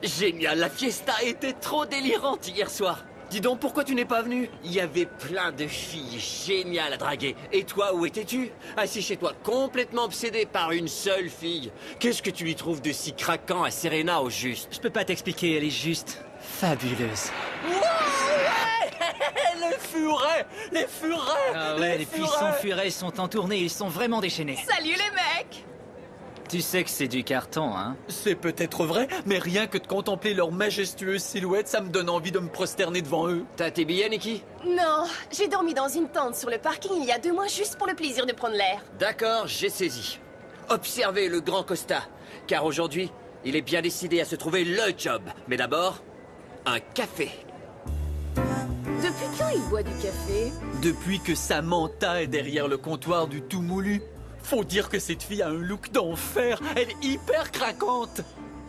Génial, la fiesta était trop délirante hier soir. Dis donc, pourquoi tu n'es pas venu? Il y avait plein de filles géniales à draguer. Et toi, où étais-tu? Assis chez toi, complètement obsédé par une seule fille. Qu'est-ce que tu lui trouves de si craquant à Serena au juste? Je peux pas t'expliquer, elle est juste fabuleuse. Les furets! Les furets! Ah ouais, les puissants furets sont en tournée, ils sont vraiment déchaînés. Salut les mecs! Tu sais que c'est du carton, hein? C'est peut-être vrai, mais rien que de contempler leur majestueuse silhouette, ça me donne envie de me prosterner devant eux. T'as tes billets, Nikki? Non, j'ai dormi dans une tente sur le parking il y a 2 mois juste pour le plaisir de prendre l'air. D'accord, j'ai saisi. Observez le grand Costa, car aujourd'hui, il est bien décidé à se trouver le job. Mais d'abord, un café. Depuis quand il boit du café? Depuis que Samantha est derrière le comptoir du tout moulu. Faut dire que cette fille a un look d'enfer, elle est hyper craquante.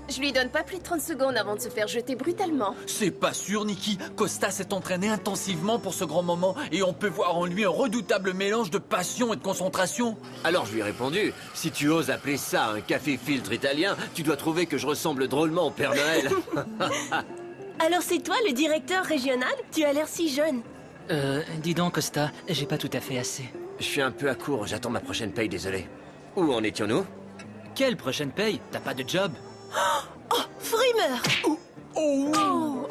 Je lui donne pas plus de 30 secondes avant de se faire jeter brutalement. C'est pas sûr, Nikki. Costa s'est entraîné intensivement pour ce grand moment et on peut voir en lui un redoutable mélange de passion et de concentration. Alors je lui ai répondu, si tu oses appeler ça un café filtre italien, tu dois trouver que je ressemble drôlement au Père Noël. Alors c'est toi le directeur régional? Tu as l'air si jeune. Dis donc, Costa, j'ai pas tout à fait assez. Je suis un peu à court, j'attends ma prochaine paye, désolé. Où en étions-nous? Quelle prochaine paye? T'as pas de job? Oh, frimeur! Oh,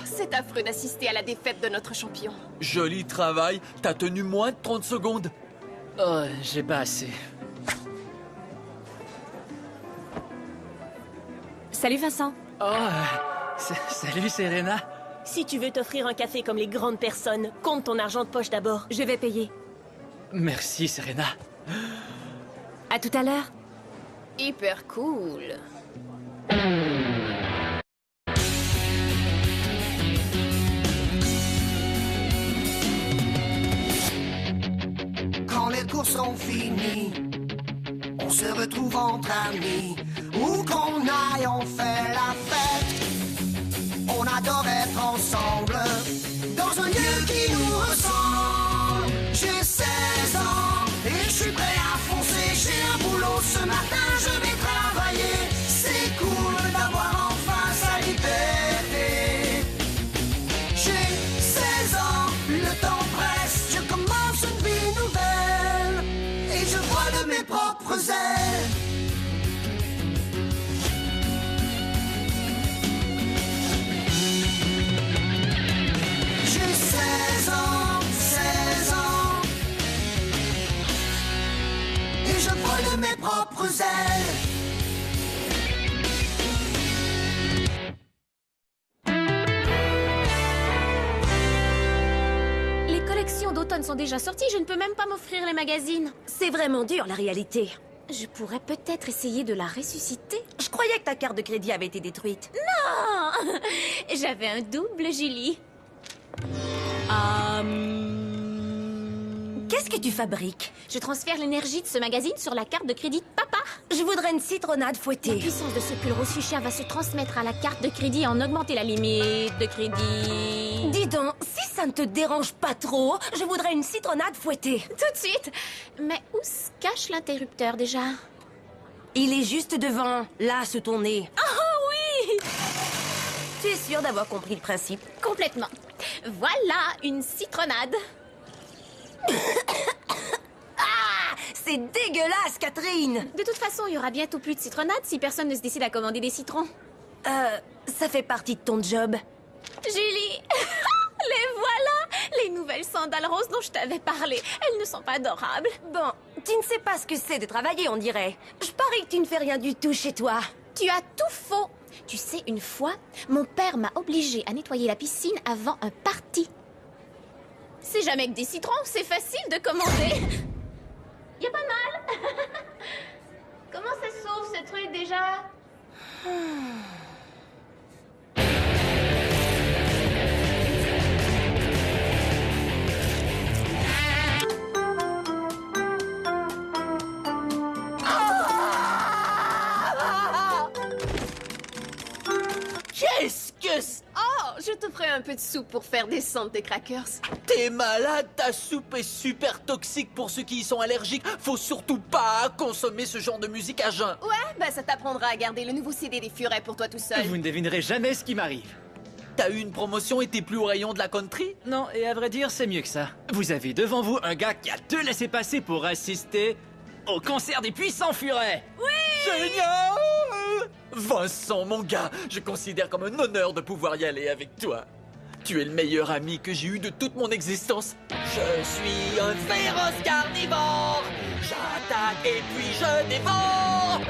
c'est affreux d'assister à la défaite de notre champion. Joli travail, t'as tenu moins de 30 secondes. Oh, j'ai pas assez. Salut Vincent. Oh, salut Serena. Si tu veux t'offrir un café comme les grandes personnes, compte ton argent de poche d'abord. Je vais payer. Merci Serena. À tout à l'heure. Hyper cool. Quand les cours sont finis, on se retrouve entre amis. Où qu'on aille, on fait la fête. On adore être ensemble, dans un lieu qui nous ressemble. J'ai 16 ans et je suis prêt à foncer. J'ai un boulot ce matin, je vais travailler. C'est cool d'avoir enfin sa liberté. J'ai 16 ans, le temps presse. Je commence une vie nouvelle et je vole de mes propres ailes. J'ai 16 ans, 16 ans et je vole de mes propres ailes. Les collections d'automne sont déjà sorties, je ne peux même pas m'offrir les magazines. C'est vraiment dur la réalité. Je pourrais peut-être essayer de la ressusciter. Je croyais que ta carte de crédit avait été détruite. Non! J'avais un double Julie. Qu'est-ce que tu fabriques? Je transfère l'énergie de ce magazine sur la carte de crédit de papa. Je voudrais une citronnade La fouettée. puissance de ce pull rose fuchsia va se transmettre à la carte de crédit et en augmenter la limite de crédit. Dis donc, si ça ne te dérange pas trop, je voudrais une citronnade fouettée. Tout de suite. Mais où se cache l'interrupteur déjà? Il est juste devant, là, sous ton nez. Oh oui! Tu es sûr d'avoir compris le principe? Complètement. Voilà une citronnade. C'est dégueulasse, Catherine! De toute façon, il y aura bientôt plus de citronnade si personne ne se décide à commander des citrons. Ça fait partie de ton job. Julie, les voilà! Les nouvelles sandales roses dont je t'avais parlé. Elles ne sont pas adorables. Bon, tu ne sais pas ce que c'est de travailler, on dirait. Je parie que tu ne fais rien du tout chez toi. Tu as tout faux. Tu sais, une fois, mon père m'a obligée à nettoyer la piscine avant un party. C'est jamais que des citrons, c'est facile de commander. Y a pas mal. Comment ça s'ouvre ce truc déjà? Qu'est-ce que c'est? Oh, je te ferai un peu de soupe pour faire descendre tes crackers. T'es malade, ta soupe est super toxique pour ceux qui y sont allergiques. Faut surtout pas consommer ce genre de musique à jeun. Ouais, bah ça t'apprendra à garder le nouveau CD des Furets pour toi tout seul. Vous ne devinerez jamais ce qui m'arrive. T'as eu une promotion et t'es plus au rayon de la country? Non, et à vrai dire, c'est mieux que ça. Vous avez devant vous un gars qui a 2 laissez-passer pour assister au concert des Puissants Furets. Génial! Vincent, mon gars, je considère comme un honneur de pouvoir y aller avec toi. Tu es le meilleur ami que j'ai eu de toute mon existence. Je suis un féroce carnivore. J'attaque et puis je dévore.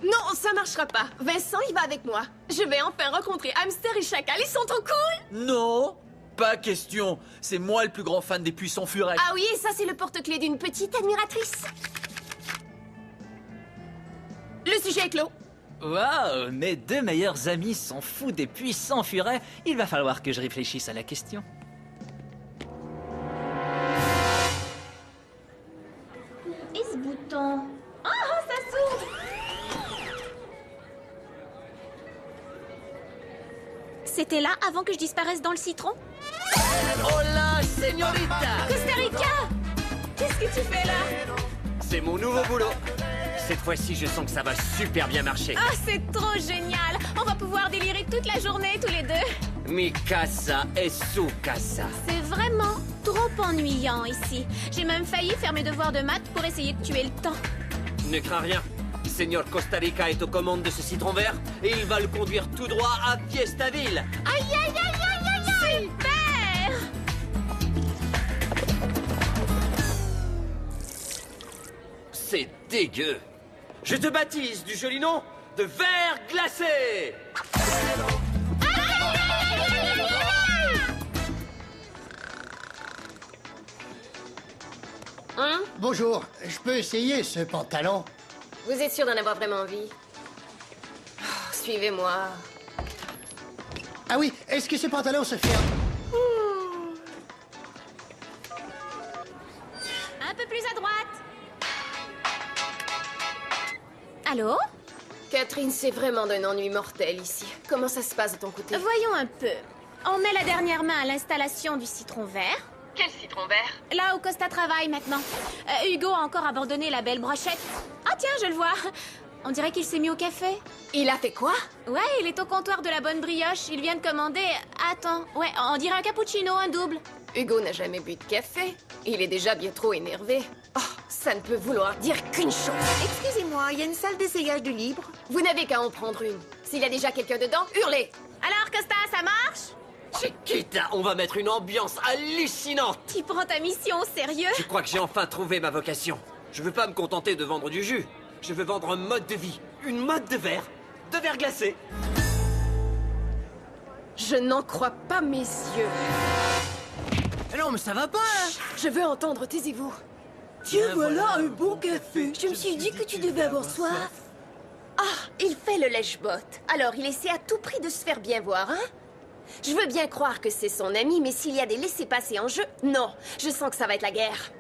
Non, ça marchera pas. Vincent, il va avec moi. Je vais enfin rencontrer Hamster et Chacal. Ils sont trop cool! Non, pas question. C'est moi le plus grand fan des Puissants Furets. Ah oui, et ça, c'est le porte-clés d'une petite admiratrice. Le sujet est clos. Waouh, mes 2 meilleurs amis sont fous des Puissants Furets. Il va falloir que je réfléchisse à la question. Et ce bouton? Oh, ça s'ouvre! C'était là avant que je disparaisse dans le citron? Hola, señorita! Costa Rica! Qu'est-ce que tu fais là? C'est mon nouveau boulot. Cette fois-ci, je sens que ça va super bien marcher. Ah, c'est trop génial! On va pouvoir délirer toute la journée tous les deux. Mi casa es su casa. C'est vraiment trop ennuyant ici. J'ai même failli faire mes devoirs de maths pour essayer de tuer le temps. Ne crains rien. Seigneur Costa Rica est aux commandes de ce citron vert et il va le conduire tout droit à Fiestaville. Aïe, aïe, aïe, aïe, aïe, aïe! Super! C'est dégueu. Je te baptise du joli nom de verre glacé. Hein? Bonjour, je peux essayer ce pantalon? Vous êtes sûr d'en avoir vraiment envie? Oh, suivez-moi. Ah oui, est-ce que ce pantalon se fait... Un peu plus à droite. Allô? Catherine, c'est vraiment d'un ennui mortel ici. Comment ça se passe de ton côté? Voyons un peu. On met la dernière main à l'installation du citron vert. Quel citron vert? Là où Costa travaille maintenant. Hugo a encore abandonné la belle brochette. Ah tiens, je le vois. On dirait qu'il s'est mis au café. Il a fait quoi? Ouais, il est au comptoir de la bonne brioche. Il vient de commander... Attends, ouais, on dirait un cappuccino, un double. Hugo n'a jamais bu de café. Il est déjà bien trop énervé. Oh, ça ne peut vouloir dire qu'une chose. Excusez-moi, il y a une salle d'essayage de libre. Vous n'avez qu'à en prendre une. S'il y a déjà quelqu'un dedans, hurlez. Alors, Costa, ça marche? Chiquita, on va mettre une ambiance hallucinante. Tu prends ta mission au sérieux? Je crois que j'ai enfin trouvé ma vocation. Je veux pas me contenter de vendre du jus. Je veux vendre un mode de vie. Une mode de verre glacé. Je n'en crois pas mes yeux. Non, mais ça va pas, hein? Je veux entendre, taisez-vous. Tiens, voilà un bon café. Je me suis dit que tu devais avoir soif. Ah, il fait le lèche-botte. Alors, il essaie à tout prix de se faire bien voir, hein? Je veux bien croire que c'est son ami, mais s'il y a des laissez-passer en jeu, non. Je sens que ça va être la guerre.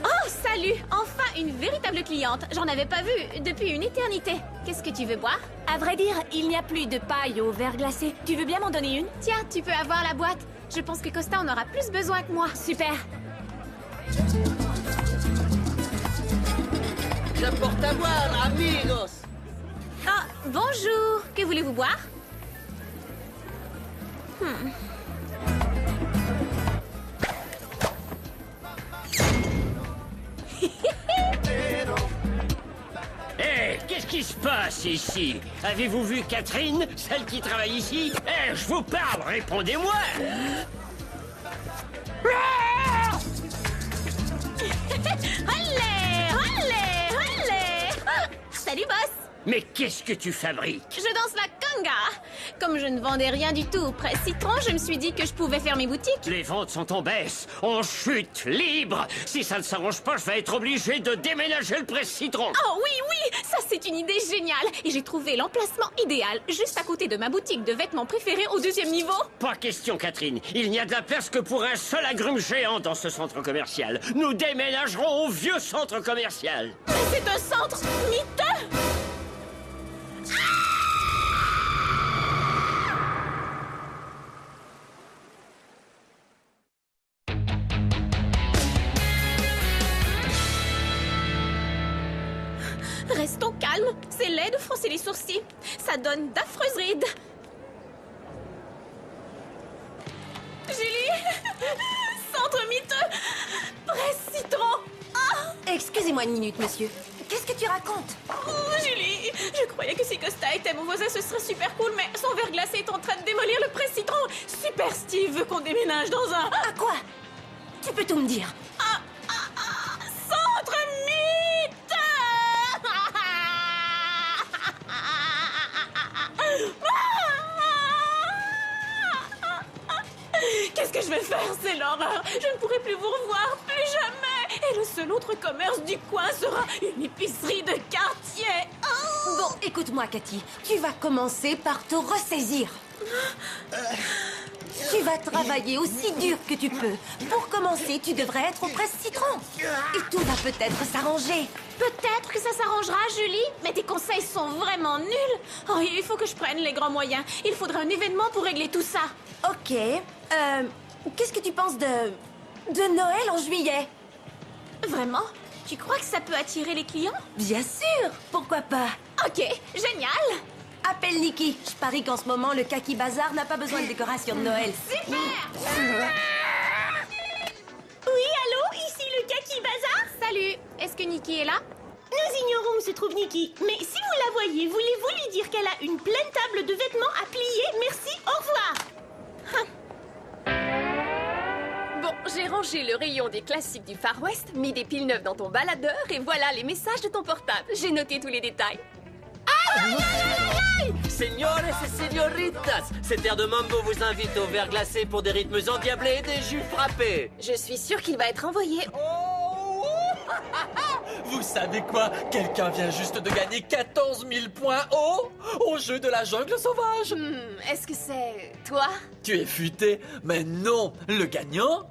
Oh, salut! Enfin, une véritable cliente. J'en avais pas vu depuis une éternité. Qu'est-ce que tu veux boire? À vrai dire, il n'y a plus de paille au verre glacé. Tu veux bien m'en donner une? Tiens, tu peux avoir la boîte. Je pense que Costa en aura plus besoin que moi. Super. J'apporte à boire, amigos. Ah, bonjour. Que voulez-vous boire? Hé, qu'est-ce qui se passe ici? Avez-vous vu Catherine, celle qui travaille ici? Hé, je vous parle, répondez-moi! Allez, allez, allez! Ah, salut, boss! Mais qu'est-ce que tu fabriques? Je danse la conga. Comme je ne vendais rien du tout au Presse Citron, je me suis dit que je pouvais faire mes boutiques. Les ventes sont en baisse, en chute libre. Si ça ne s'arrange pas, je vais être obligé de déménager le Presse Citron. Oh oui, oui, ça c'est une idée géniale. Et j'ai trouvé l'emplacement idéal, juste à côté de ma boutique de vêtements préférée au 2e niveau. Pas question, Catherine. Il n'y a de la place que pour un seul agrume géant dans ce centre commercial. Nous déménagerons au vieux centre commercial. Mais c'est un centre miteux. Restons calmes. C'est laid de froncer les sourcils. Ça donne d'affreuses rides. Julie! Centre miteux! Presse Citron! Excusez-moi une minute, monsieur. Qu'est-ce que tu racontes? Oh, Julie! Je croyais que si Costa était mon voisin, ce serait super cool, mais son verre glacé est en train de démolir le Presse Citron. Super Steve veut qu'on déménage dans un... À quoi? Tu peux tout me dire. Centre miteux! Qu'est-ce que je vais faire? C'est l'horreur. Je ne pourrai plus vous revoir, plus jamais. Et le seul autre commerce du coin sera une épicerie de quartier. Oh! Bon, écoute-moi, Cathy. Tu vas commencer par te ressaisir. Tu vas travailler aussi dur que tu peux. Pour commencer, tu devrais être au Presse Citron. Et tout va peut-être s'arranger. Peut-être que ça s'arrangera, Julie, mais tes conseils sont vraiment nuls. Oh, il faut que je prenne les grands moyens. Il faudra un événement pour régler tout ça. Ok. Qu'est-ce que tu penses de Noël en juillet? Vraiment? Tu crois que ça peut attirer les clients? Bien sûr. Pourquoi pas? Ok, génial. Appelle Nikki. Je parie qu'en ce moment, le Kaki Bazar n'a pas besoin de décoration de Noël. Super. Oui, allô, ici le Kaki Bazar? Salut. Est-ce que Nikki est là? Nous ignorons où se trouve Nikki, mais si vous la voyez, voulez-vous lui dire qu'elle a une pleine table de vêtements à plier? Merci, au revoir. Bon, j'ai rangé le rayon des classiques du Far West, mis des piles neuves dans ton baladeur, et voilà les messages de ton portable. J'ai noté tous les détails. Señores et señoritas, cet air de mambo vous invite au verre glacé pour des rythmes endiablés et des jus frappés. Je suis sûre qu'il va être envoyé. Vous savez quoi? Quelqu'un vient juste de gagner 14 000 points au jeu de la jungle sauvage. Est-ce que c'est toi? Tu es futé, mais non, le gagnant,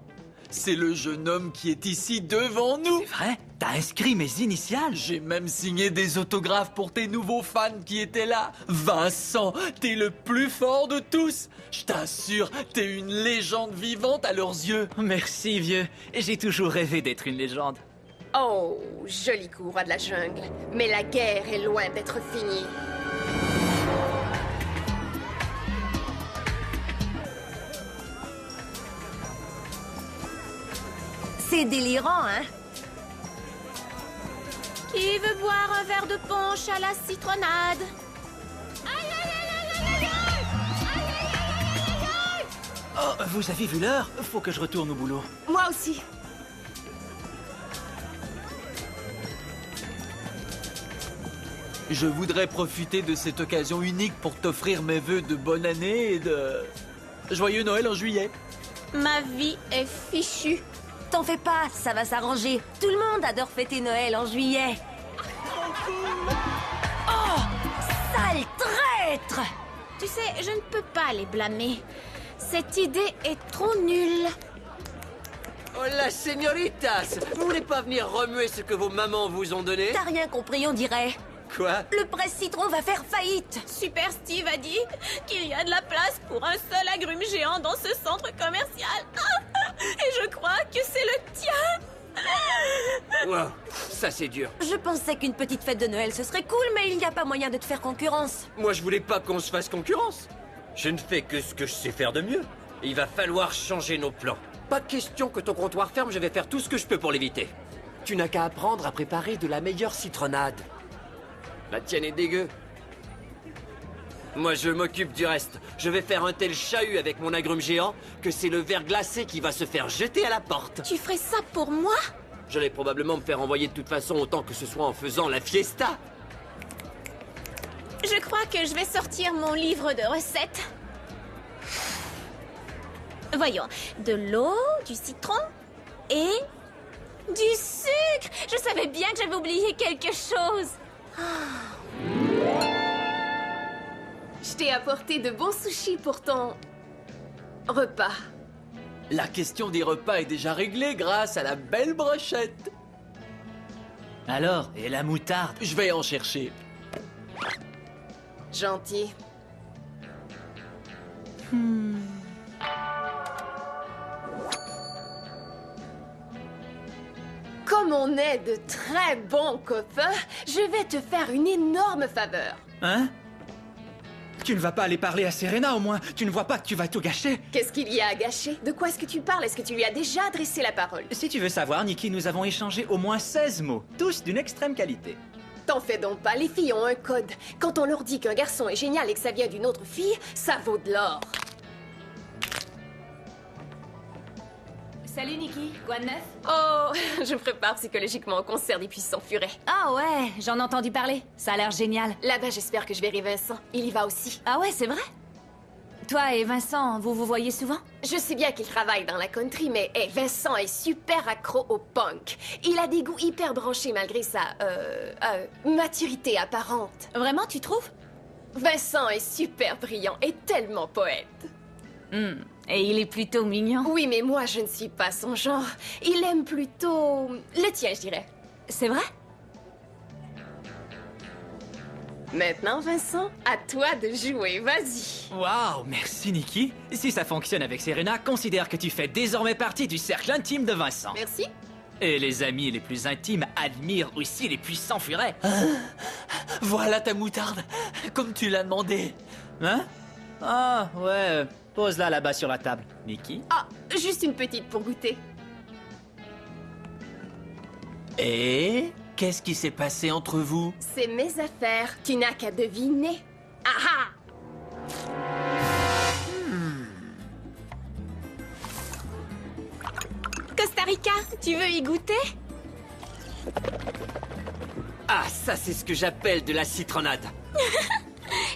c'est le jeune homme qui est ici devant nous. C'est vrai? T'as inscrit mes initiales? J'ai même signé des autographes pour tes nouveaux fans qui étaient là. Vincent, t'es le plus fort de tous. Je t'assure, t'es une légende vivante à leurs yeux. Merci, vieux. J'ai toujours rêvé d'être une légende. Oh, joli coup, roi de la jungle. Mais la guerre est loin d'être finie. C'est délirant, hein? Qui veut boire un verre de punch à la citronnade? Oh, vous avez vu l'heure? Faut que je retourne au boulot. Moi aussi. Je voudrais profiter de cette occasion unique pour t'offrir mes vœux de bonne année et de... Joyeux Noël en juillet. Ma vie est fichue. T'en fais pas, ça va s'arranger. Tout le monde adore fêter Noël en juillet. Oh, sale traître! Tu sais, je ne peux pas les blâmer. Cette idée est trop nulle. Hola, señoritas! Vous voulez pas venir remuer ce que vos mamans vous ont donné? T'as rien compris, on dirait. Quoi? Le Presse Citron va faire faillite. Super Steve a dit qu'il y a de la place pour un seul agrume géant dans ce centre commercial. Et je crois que c'est le tien. Wow, ça c'est dur. Je pensais qu'une petite fête de Noël, ce serait cool, mais il n'y a pas moyen de te faire concurrence. Moi je voulais pas qu'on se fasse concurrence. Je ne fais que ce que je sais faire de mieux. Il va falloir changer nos plans. Pas question que ton comptoir ferme, je vais faire tout ce que je peux pour l'éviter. Tu n'as qu'à apprendre à préparer de la meilleure citronnade. La tienne est dégueu. Moi, je m'occupe du reste. Je vais faire un tel chahut avec mon agrume géant que c'est le verre glacé qui va se faire jeter à la porte. Tu ferais ça pour moi? J'allais probablement me faire envoyer de toute façon autant que ce soit en faisant la fiesta. Je crois que je vais sortir mon livre de recettes. Voyons, de l'eau, du citron et du sucre. Je savais bien que j'avais oublié quelque chose. Je t'ai apporté de bons sushis pour ton repas. La question des repas est déjà réglée grâce à la belle brochette. Alors, et la moutarde? Je vais en chercher. Gentil. Comme on est de très bons copains, je vais te faire une énorme faveur. Hein? Tu ne vas pas aller parler à Serena au moins? Tu ne vois pas que tu vas tout gâcher? Qu'est-ce qu'il y a à gâcher? De quoi est-ce que tu parles? Est-ce que tu lui as déjà adressé la parole? Si tu veux savoir, Nikki, nous avons échangé au moins 16 mots, tous d'une extrême qualité. T'en fais donc pas, les filles ont un code. Quand on leur dit qu'un garçon est génial et que ça vient d'une autre fille, ça vaut de l'or. Salut Nikki, quoi de neuf? Oh, je prépare psychologiquement au concert des Puissants Furets. Ah ouais, j'en ai entendu parler. Ça a l'air génial. Là-bas, j'espère que je verrai Vincent. Il y va aussi. Ah ouais, c'est vrai? Toi et Vincent, vous vous voyez souvent? Je sais bien qu'il travaille dans la country, mais Vincent est super accro au punk. Il a des goûts hyper branchés malgré sa, maturité apparente. Vraiment, tu trouves? Vincent est super brillant et tellement poète. Et il est plutôt mignon. Oui, mais moi, je ne suis pas son genre. Il aime plutôt le tien, je dirais. C'est vrai? Maintenant, Vincent, à toi de jouer, vas-y. Waouh, merci Nikki. Si ça fonctionne avec Serena, considère que tu fais désormais partie du cercle intime de Vincent. Merci. Et les amis les plus intimes admirent aussi les Puissants Furets. Voilà ta moutarde, comme tu l'as demandé. Hein? Ah, ouais, pose-la là-bas sur la table. Nikki? Ah, juste une petite pour goûter. Et qu'est-ce qui s'est passé entre vous? C'est mes affaires, tu n'as qu'à deviner. Ah ah! Costa Rica, tu veux y goûter? Ah, ça c'est ce que j'appelle de la citronnade.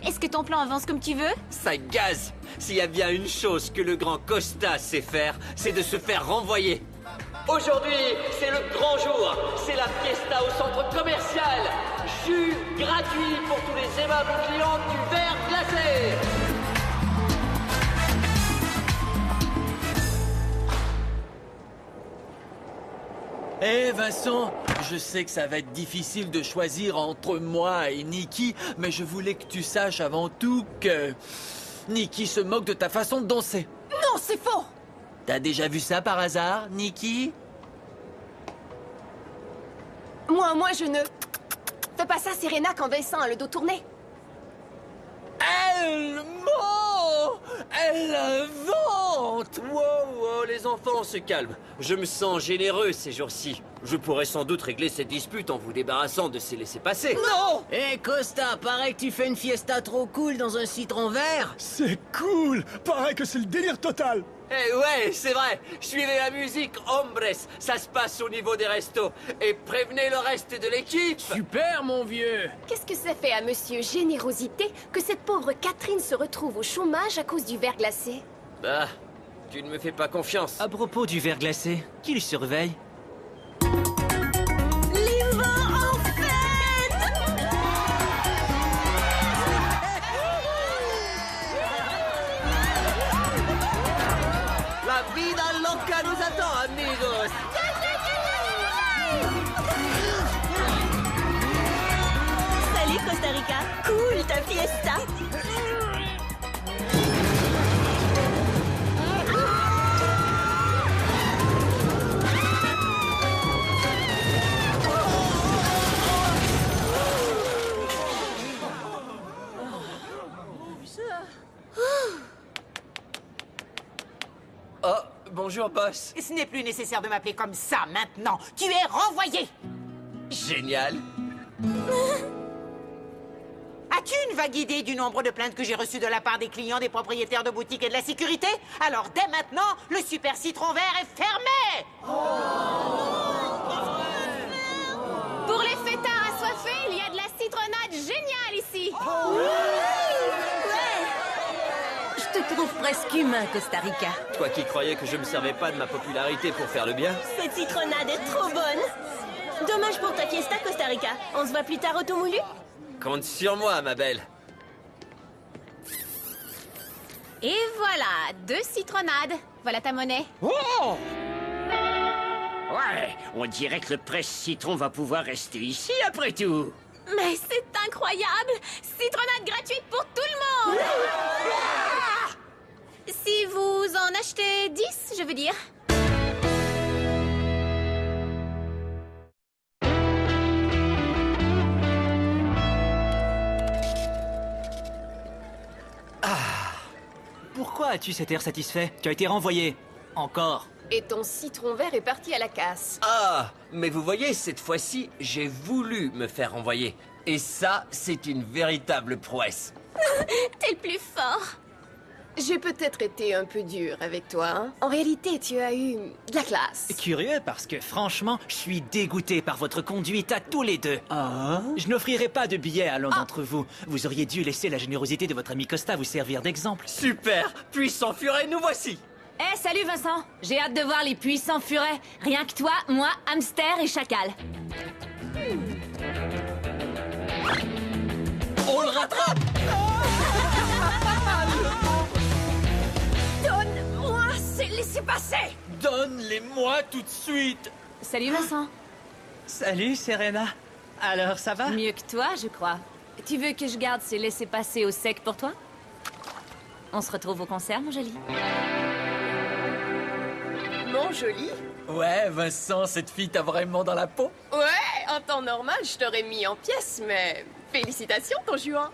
Est-ce que ton plan avance comme tu veux? Ça gaze. S'il y a bien une chose que le grand Costa sait faire, c'est de se faire renvoyer. Aujourd'hui, c'est le grand jour. C'est la fiesta au centre commercial. Jus gratuit pour tous les aimables clients du verre glacé. Eh Vincent, je sais que ça va être difficile de choisir entre moi et Nikki, mais je voulais que tu saches avant tout que Nikki se moque de ta façon de danser. Non, c'est faux! T'as déjà vu ça par hasard, Nikki? Moi, je ne... Fais pas ça, Serena, quand Vincent a le dos tourné. Elle ment! Elle invente! Wow, les enfants, on se calme. Je me sens généreux ces jours-ci. Je pourrais sans doute régler cette dispute en vous débarrassant de ces laissez-passer. Non! Hé Costa, paraît que tu fais une fiesta trop cool dans un citron vert. C'est cool! Paraît que c'est le délire total! Eh ouais, c'est vrai. Suivez la musique, hombres. Ça se passe au niveau des restos. Et prévenez le reste de l'équipe. Super mon vieux. Qu'est-ce que ça fait à Monsieur Générosité que cette pauvre Catherine se retrouve au chômage à cause du verre glacé? Bah, tu ne me fais pas confiance. À propos du verre glacé, qui le surveille? La vida loca nous attend, amigos. Salut Costa Rica. Cool ta fiesta. Oh, bonjour, boss. Ce n'est plus nécessaire de m'appeler comme ça maintenant. Tu es renvoyé. Génial. As-tu une vague idée du nombre de plaintes que j'ai reçues de la part des clients, des propriétaires de boutiques et de la sécurité? Alors dès maintenant, le super citron vert est fermé. Pour les fêtards assoiffés, il y a de la citronnade géniale ici. Je te trouve presque humain, Costa Rica. Toi qui croyais que je me servais pas de ma popularité pour faire le bien. Cette citronnade est trop bonne. Dommage pour ta fiesta, Costa Rica. On se voit plus tard au tout moulu? Compte sur moi, ma belle. Et voilà, 2 citronnades. Voilà ta monnaie. Oh! Ouais, on dirait que le presse-citron va pouvoir rester ici après tout. Mais c'est incroyable! Citronnade gratuite pour tout le monde! Si vous en achetez 10, je veux dire. Pourquoi as-tu cet air satisfait? Tu as été renvoyé. Encore. Et ton citron vert est parti à la casse. Ah, mais vous voyez, cette fois-ci, j'ai voulu me faire renvoyer. Et ça, c'est une véritable prouesse. T'es le plus fort. J'ai peut-être été un peu dur avec toi, hein? En réalité, tu as eu de la classe. Curieux parce que franchement, je suis dégoûté par votre conduite à tous les deux. Je n'offrirai pas de billets à l'un d'entre vous. Vous auriez dû laisser la générosité de votre ami Costa vous servir d'exemple. Super! Puissant furet, nous voici! Eh, salut Vincent. J'ai hâte de voir les puissants furets. Rien que toi, moi, hamster et chacal. On le rattrape! Donne-moi ces laissez-passer! Donne-les-moi tout de suite! Salut Vincent. Salut Serena. Alors, ça va? Mieux que toi, je crois. Tu veux que je garde ces laissez-passer au sec pour toi? On se retrouve au concert, mon joli. Mon joli. Ouais, Vincent, cette fille t'a vraiment dans la peau? Ouais, en temps normal, je t'aurais mis en pièces, mais félicitations, ton juin.